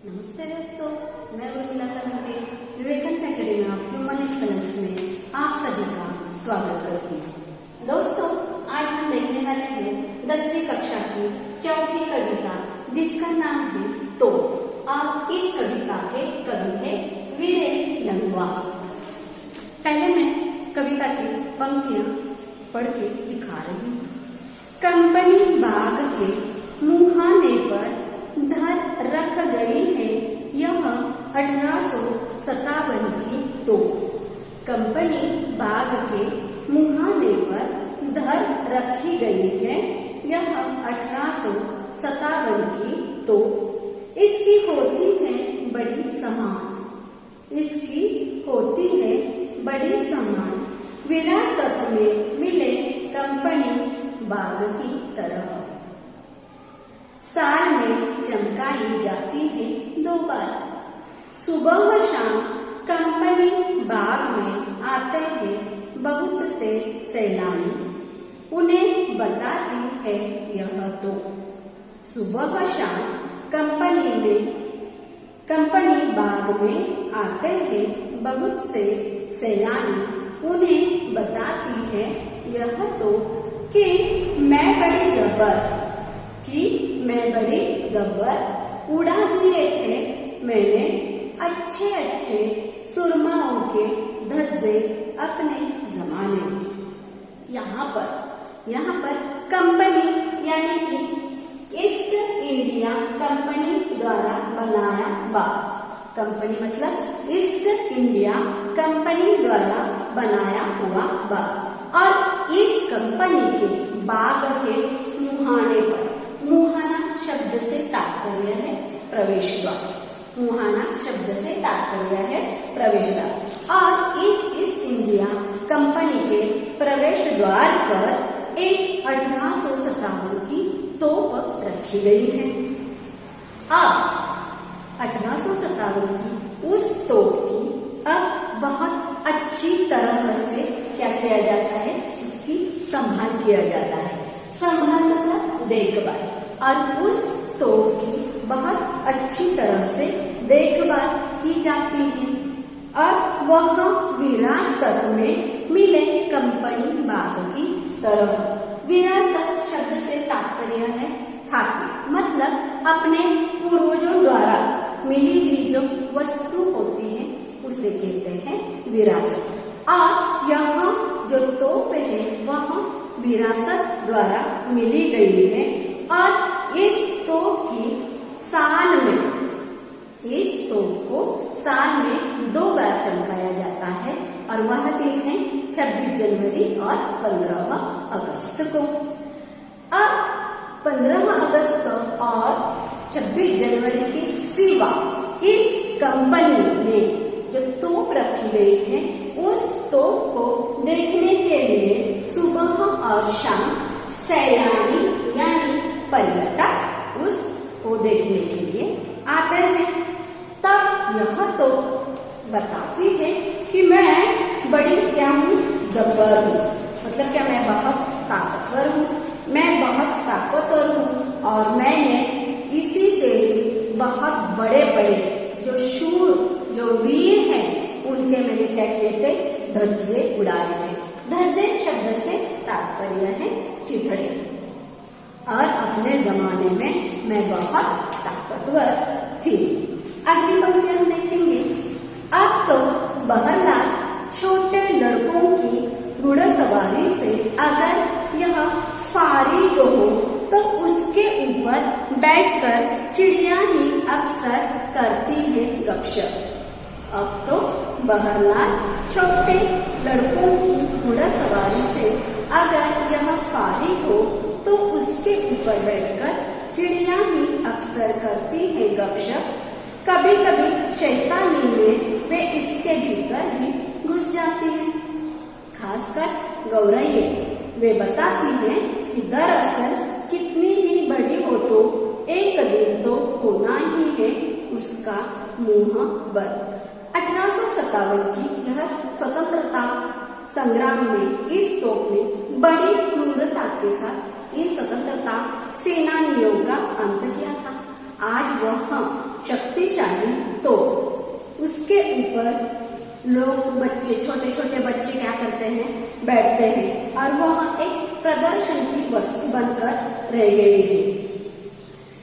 नमस्ते दोस्तों, मैं Urmila Solanki Vivekananda academy of human excellence में आप सभी का स्वागत करती हूँ। दोस्तों, आज हम देखने वाले हैं 10वीं कक्षा की चौथी कविता जिसका नाम है तो। और इस कविता के कवि है वीरेन लंगवा। पहले मैं कविता की पंक्तियां पढ़ के दिखा रही हूँ। कंपनी बाग के मुहाने पर धर रख गई है यह 1857 की तो। कंपनी बाग के मुहाने पर धर रखी गई है यह 1857 की तो। इसकी होती है बड़ी सम्मान, इसकी होती है बड़ी सम्मान, विरासत में मिले कंपनी बाग की तरह। साल में चमकाई जाती है 2 बार, सुबह व शाम कंपनी बाग में आते हैं बहुत से सैलानी, उन्हें बताती है यह तो। सुबह व शाम कंपनी बाग में आते हैं बहुत से सैलानी, उन्हें बताती है यह तो कि मैं बड़ी जबर उड़ा दिए थे मैंने अच्छे अच्छे सुरमाओं के धज्जे अपने जमाने में। यहाँ पर कंपनी यानी कि ईस्ट इंडिया कंपनी द्वारा बनाया बाग। कंपनी मतलब ईस्ट इंडिया कंपनी द्वारा बनाया हुआ बाग। और इस कंपनी के बाग के मुहाने पर, मुहाना शब्द से तात्पर्य है प्रवेश द्वार, मुहाना शब्द से तात्पर्य है प्रवेश द्वार। और इस ईस्ट इंडिया कंपनी के प्रवेश द्वार पर एक 1857 की तोप रखी गई है। अब 1857 की उस तोप की अब बहुत अच्छी तरह से क्या किया जाता है, इसकी संभाल किया जाता है। संभाल मतलब देखभाल। और उस तोप की बहुत अच्छी तरह से देखभाल की जाती है और वह विरासत में मिले कंपनी बाग की तरह। विरासत शब्द से तात्पर्य है थाती, मतलब अपने पूर्वजों द्वारा मिली हुई जो वस्तु होती है उसे कहते हैं विरासत। और यह जो तोप है वह विरासत द्वारा मिली गई है। और इस तोप को साल में 2 बार चमकाया जाता है और वह दिन है 26 जनवरी और 15 अगस्त को। अब 15 अगस्त और 26 जनवरी के सिवा इस कंपनी में जो तोप रखी गई है उस तोप को देखने के लिए सुबह और शाम सैलानी यानी पर्यटक उसको देखने के लिए आते हैं। तब यह तो बताती है कि मैं बड़ी क्या हूँ, जब्बर हूँ। मतलब क्या, मैं बहुत ताकतवर हूँ, मैं बहुत ताकतवर हूँ। और मैंने इसी से बहुत बड़े बड़े जो शूर जो वीर हैं उनके मैंने क्या किए थे, धज्जे उड़ाए थे। धज्जे शब्द से तात्पर्य है चिथड़े। और अपने जमाने में मैं बहुत ताकतवर थी। अगली पंक्ति हम देखेंगे। अब तो बहरहाल छोटे लड़कों की घुड़सवारी से अगर यह फारिग हो तो उसके ऊपर बैठकर चिड़िया ही अक्सर करती है गपशप। अब तो बहरहाल छोटे लड़कों की घुड़सवारी से अगर यह फारिग हो तो उसके ऊपर बैठकर चिड़िया ही अक्सर करती है गपशप। कभी कभी शैतानी में वे इसके भीतर भी घुस जाती हैं। खासकर गौरैये वे बताती हैं कि दरअसल कितनी भी बड़ी हो तो एक दिन तो होना ही है उसका मुंह बंद। 1857 की यह स्वतंत्रता संग्राम में इस तोप ने बड़ी क्रूरता के साथ इन स्वतंत्रता सेनानियों का अंत किया था। आज वह शक्तिशाली तो उसके ऊपर लोग बच्चे, छोटे छोटे बच्चे क्या करते हैं, बैठते हैं और वह एक प्रदर्शन की वस्तु बनकर रह गई है।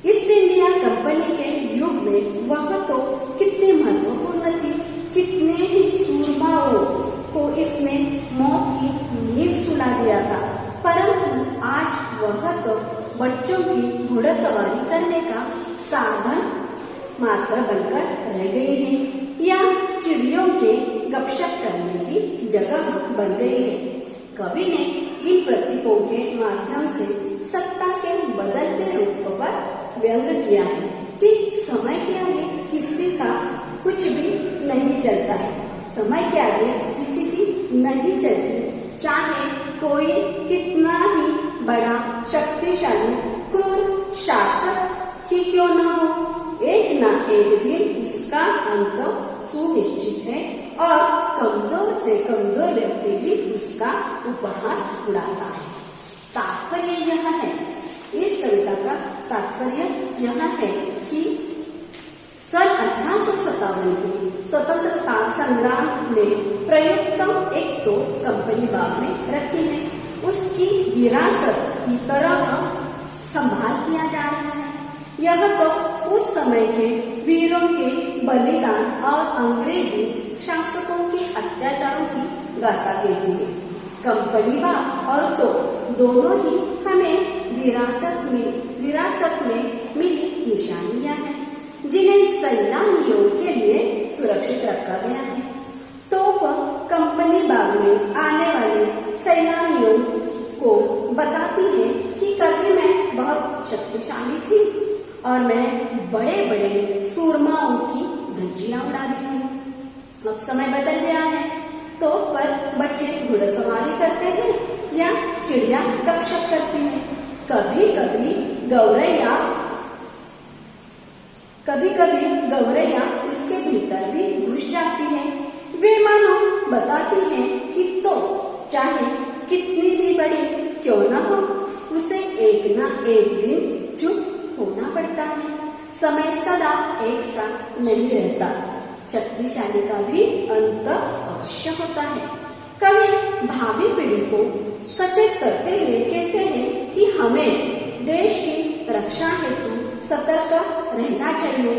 ईस्ट इंडिया कंपनी के युग में वह तो कितनी महत्वपूर्ण थी, कितने ही सूरमाओं को इसने मौत की नींद सुला दिया था, परंतु आज वह तो बच्चों की घुड़सवारी करने का साधन मात्र बनकर रह गई है या चिड़ियों के गपशप करने की जगह बन गई है। कवि ने इन प्रतीकों के माध्यम से सत्ता के बदलते रूप पर व्यंग किया है कि समय के आगे किसी का कुछ भी नहीं चलता है, समय के आगे किसी की नहीं चलती, चाहे कोई कितना ही बड़ा शक्तिशाली क्रूर शासक ही क्यों न हो, एक ना एक दिन उसका अंत सुनिश्चित है और कमजोर से कमजोर व्यक्ति भी उसका उपहास उड़ाता है। तात्पर्य यह है, इस कविता का तात्पर्य यह है कि सन 1857 के स्वतंत्रता संग्राम में प्रयुक्त एक तो कंपनी बाग में रखी है, उसकी विरासत की तरह संभाल किया जा रहा है। यह तो उस समय के वीरों के बलिदान और अंग्रेजी शासकों के अत्याचारों की गाथा कहती है। कंपनी बाग और तो दोनों ही हमें विरासत में मिली निशानियां हैं, जिन्हें सैलानियों के लिए सुरक्षित रखा गया है। टोप कंपनी बाग में आने वाले सैलानियों को बताती है कि कभी मैं बहुत शक्तिशाली थी और मैं बड़े बड़े सूरमाओं की धज्जियां उड़ा दी थी। अब समय बदल गया है, तो पर बच्चे घुड़सवारी करते हैं या चिड़िया गपशप करती है। कभी कभी गौरैया उसके भीतर भी घुस जाती है। वे मानो बताती हैं कि तो चाहे कितनी भी बड़ी क्यों न हो, उसे एक ना एक दिन चुप होना पड़ता है। समय सदा एक साथ नहीं रहता, शक्तिशाली का भी अंत अवश्य होता है। कवि भावी पीढ़ी को सचेत करते हुए कहते हैं कि हमें देश की रक्षा हेतु सतर्क रहना चाहिए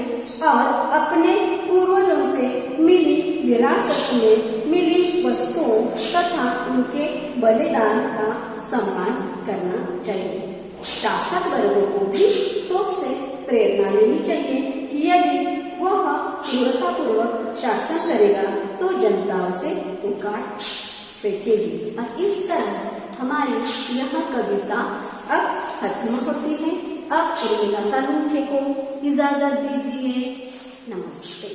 और अपने पूर्वजों से मिली विरासत में मिली वस्तुओं तथा उनके बलिदान का सम्मान करना चाहिए। शासक वर्गों को भी तोप से प्रेरणा लेनी चाहिए कि यदि वह क्रूरतापूर्वक शासन करेगा तो जनता उसे उखाड़ फेंकेगी। और इस तरह हमारी यह कविता अब खत्म होती है। अब उर्मिला सालुंखे को इजाजत दीजिए। नमस्ते।